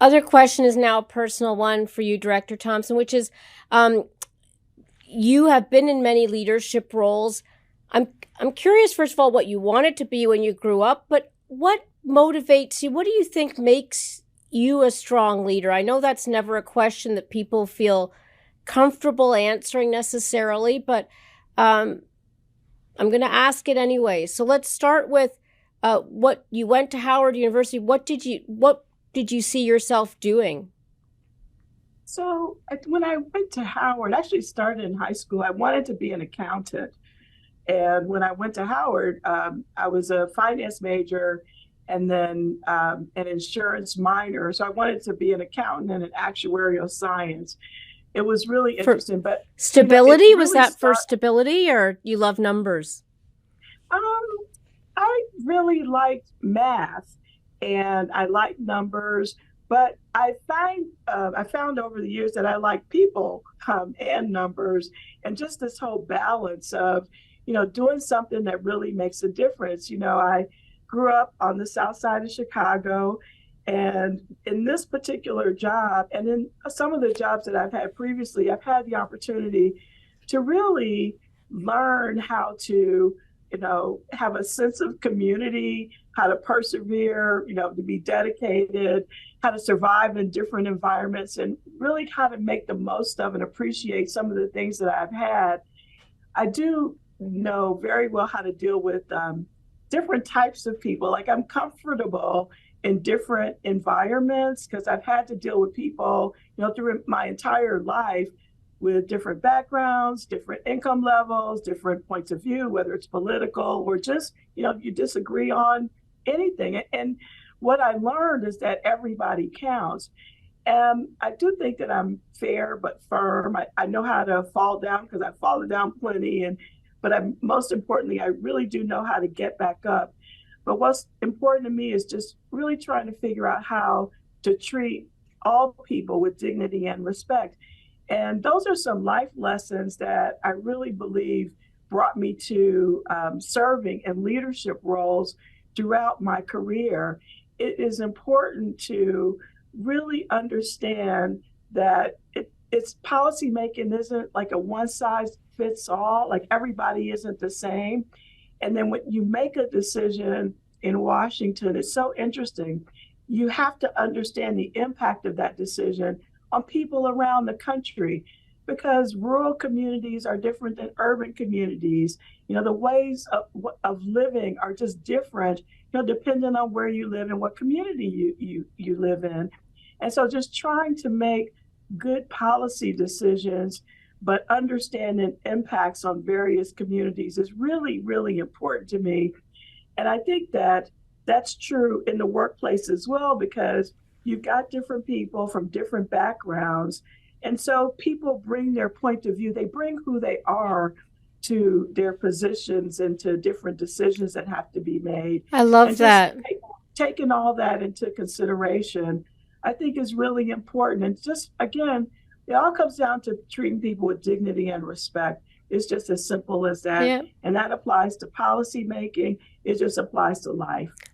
other question is now a personal one for you, Director Thompson, which is, you have been in many leadership roles. I'm curious, first of all, what you wanted to be when you grew up, but what motivates you? What do you think makes you a strong leader? I know that's never a question that people feel comfortable answering necessarily, but I'm going to ask it anyway. So let's start with what you went to Howard University. What did you see yourself doing? So when I went to Howard, I actually started in high school. I wanted to be an accountant. And when I went to Howard, I was a finance major and then an insurance minor. So I wanted to be an accountant and an actuarial science. It was really For interesting, but stability, it was really that for started. stability, or you love numbers? Um, I really liked math and I liked numbers, but I found over the years that I like people and numbers and just this whole balance of, doing something that really makes a difference. I grew up on the south side of Chicago, and in this particular job, and in some of the jobs that I've had previously, I've had the opportunity to really learn how to have a sense of community, how to persevere, to be dedicated, how to survive in different environments, and really how to make the most of and appreciate some of the things that I've had. I do know very well how to deal with different types of people. Like I'm comfortable in different environments because I've had to deal with people, through my entire life with different backgrounds, different income levels, different points of view, whether it's political or just, you disagree on anything. And what I learned is that everybody counts. And I do think that I'm fair but firm. I know how to fall down because I've fallen down plenty. But most importantly, I really do know how to get back up. But what's important to me is just really trying to figure out how to treat all people with dignity and respect. And those are some life lessons that I really believe brought me to serving in leadership roles throughout my career. It is important to really understand that it's policy making isn't like a one size fits all, like everybody isn't the same. And then when you make a decision in Washington, it's so interesting. You have to understand the impact of that decision on people around the country because rural communities are different than urban communities. The ways of living are just different, depending on where you live and what community you live in. And so just trying to make good policy decisions, but understanding impacts on various communities is really, really important to me. And I think that that's true in the workplace as well, because you've got different people from different backgrounds. And so people bring their point of view, they bring who they are to their positions and to different decisions that have to be made. I love And just that. taking all that into consideration, I think is really important. And just again, it all comes down to treating people with dignity and respect. It's just as simple as that. Yeah. And that applies to policy making, it just applies to life.